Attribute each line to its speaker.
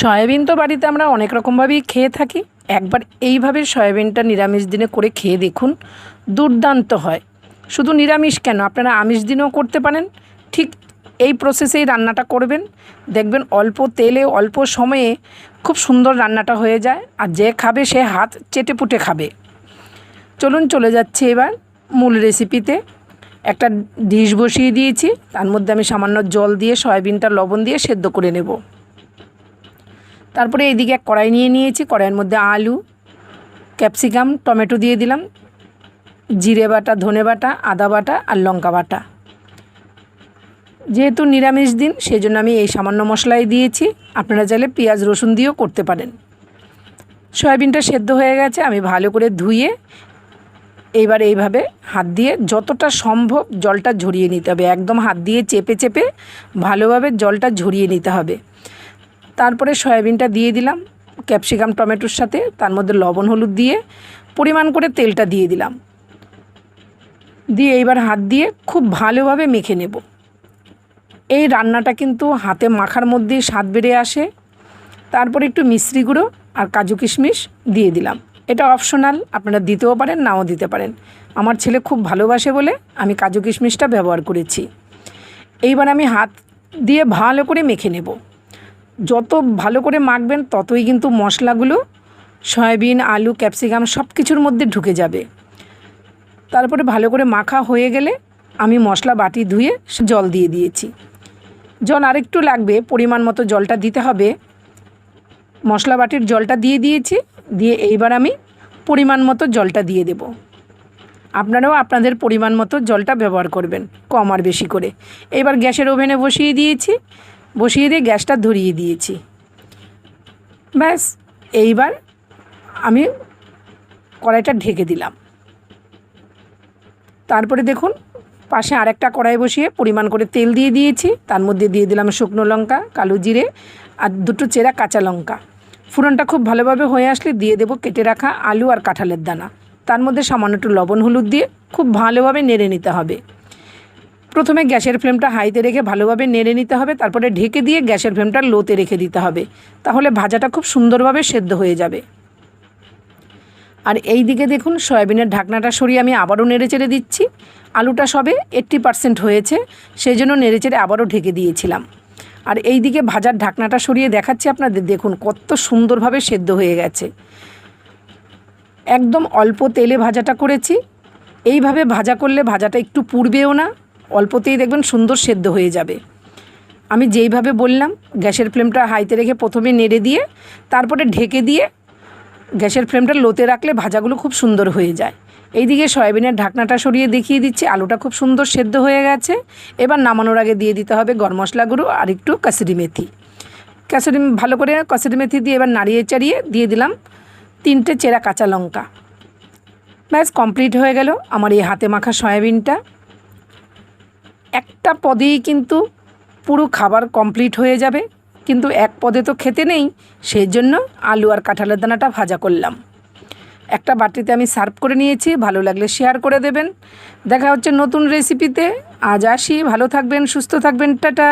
Speaker 1: Soybean তো বাড়িতে আমরা অনেক রকমভাবেই খেয়ে থাকি। একবার এইভাবে সয়াবিনটা নিরামিষ দিনে করে খেয়ে দেখুন, দুর্দান্ত হয়। শুধু নিরামিষ কেন, আপনারা আমিষ দিনেও করতে পারেন। ঠিক এই প্রসেসেই রান্নাটা করবেন, দেখবেন অল্প তেলে অল্প সময়ে খুব সুন্দর রান্নাটা হয়ে যায়, আর যে খাবে সে হাত চেটেপুটে খাবে। চলুন চলে যাচ্ছে এবার মূল রেসিপিতে। একটা ডিশ বসিয়ে দিয়েছি, তার মধ্যে আমি সামান্য জল দিয়ে সয়াবিনটা লবণ দিয়ে সেদ্ধ করে নেব। তারপরে এইদিকে এক কড়াই নিয়ে নিয়েছি, কড়াইয়ের মধ্যে আলু, ক্যাপসিকাম, টমেটো দিয়ে দিলাম, জিরে বাটা, ধনে বাটা, আদা বাটা আর লঙ্কা বাটা। যেহেতু নিরামিষ দিন সেই জন্য আমি এই সামান্য মশলাই দিয়েছি, আপনারা চাইলে পেঁয়াজ রসুন দিয়েও করতে পারেন। সয়াবিনটা সেদ্ধ হয়ে গেছে, আমি ভালো করে ধুয়ে এইবার এইভাবে হাত দিয়ে যতটা সম্ভব জলটা ঝরিয়ে নিতে হবে। একদম হাত দিয়ে চেপে চেপে ভালোভাবে জলটা ঝরিয়ে নিতে হবে। তারপরে সয়াবিনটা দিয়ে দিলাম ক্যাপসিকাম টমেটোর সাথে, তার মধ্যে লবণ হলুদ দিয়ে পরিমাণ করে তেলটা দিয়ে দিলাম, দিয়ে এইবার হাত দিয়ে খুব ভালোভাবে মেখে নেব। এই রান্নাটা কিন্তু হাতে মাখার মধ্যেই স্বাদ বেড়ে আসে। তারপরে একটু মিশ্রি গুঁড়ো আর কাজু কিশমিশ দিয়ে দিলাম। এটা অপশনাল, আপনারা দিতেও পারেন নাও দিতে পারেন। আমার ছেলে খুব ভালোবাসে বলে আমি কাজু কিশমিশটা ব্যবহার করেছি। এইবার আমি হাত দিয়ে ভালো করে মেখে নেব। যত ভালো করে মাখবেন ততই কিন্তু মশলাগুলো সয়াবিন, আলু, ক্যাপসিকাম সব কিছুর মধ্যে ঢুকে যাবে। তারপরে ভালো করে মাখা হয়ে গেলে আমি মশলা বাটি ধুয়ে জল দিয়ে দিয়েছি। জল আরেকটু লাগবে, পরিমাণ মতো জলটা দিতে হবে। মশলা বাটির জলটা দিয়ে দিয়েছি, দিয়ে এইবার আমি পরিমাণ মতো জলটা দিয়ে দেব। আপনারাও আপনাদের পরিমাণ মতো জলটা ব্যবহার করবেন, কম আর বেশি করে। এবার গ্যাসের ওভেনে বসিয়ে দিয়েছি, বসিয়ে দিয়ে গ্যাসটা ধরিয়ে দিয়েছি। ব্যাস, এইবার আমি কড়াইটা ঢেকে দিলাম। তারপরে দেখুন পাশে আরেকটা কড়াই বসিয়ে পরিমাণ করে তেল দিয়ে দিয়েছি, তার মধ্যে দিয়ে দিলাম শুকনো লঙ্কা, কালো জিরে আর দুটো চেরা কাঁচা লঙ্কা। ফোড়নটা খুব ভালোভাবে হয়ে আসলে দিয়ে দেব কেটে রাখা আলু আর কাঁঠালের দানা। তার মধ্যে সামান্য একটু লবণ হলুদ দিয়ে খুব ভালোভাবে নেড়ে নিতে হবে। প্রথমে গ্যাসের ফ্লেমটা হাইতে রেখে ভালোভাবে নেড়ে নিতে হবে, তারপরে ঢেকে দিয়ে গ্যাসের ফ্লেমটা লোতে রেখে দিতে হবে। তাহলে ভাজাটা খুব সুন্দরভাবে সেদ্ধ হয়ে যাবে। আর এই দিকে দেখুন সয়াবিনের ঢাকনাটা সরিয়ে আমি আবারও নেড়েচেড়ে দিচ্ছি। আলুটা সবে 80% হয়েছে, সেই জন্য নেড়েচেড়ে আবারও ঢেকে দিয়েছিলাম। আর এই দিকে ভাজার ঢাকনাটা সরিয়ে দেখাচ্ছি আপনাদের, দেখুন কত সুন্দরভাবে সেদ্ধ হয়ে গেছে। একদম অল্প তেলে ভাজাটা করেছি। এইভাবে ভাজা করলে ভাজাটা একটু পুড়বেও না, অল্পতেই দেখবেন সুন্দর সেদ্ধ হয়ে যাবে। আমি যেইভাবে বললাম গ্যাসের ফ্লেমটা হাইতে রেখে প্রথমে নেড়ে দিয়ে তারপরে ঢেকে দিয়ে গ্যাসের ফ্লেমটা লোতে রাখলে ভাজাগুলো খুব সুন্দর হয়ে যায়। এইদিকে সয়াবিনের ঢাকনাটা সরিয়ে দেখিয়ে দিচ্ছি, আলুটা খুব সুন্দর সেদ্ধ হয়ে গেছে। এবার নামানোর আগে দিয়ে দিতে হবে গরম মশলা গুঁড়ো আর একটু কাসুরি মেথি। ভালো করে কাসুরি মেথি দিয়ে এবার নাড়িয়ে চাড়িয়ে দিয়ে দিলাম 3টে চেরা কাঁচা লঙ্কা। ব্যাস কমপ্লিট হয়ে গেল আমার এই হাতে মাখা সয়াবিনটা। একটা পদেই কিন্তু পুরো খাবার কমপ্লিট হয়ে যাবে, কিন্তু এক পদে তো খেতে নেই, সেই জন্য আলু আর কাঁঠালের দানাটা ভাজা করলাম। একটা বাটিতে আমি সার্ভ করে নিয়েছি, ভালো লাগলে শেয়ার করে দেবেন। দেখা হচ্ছে নতুন রেসিপিতে। আজ আসি, ভালো থাকবেন, সুস্থ থাকবেন, টাটা।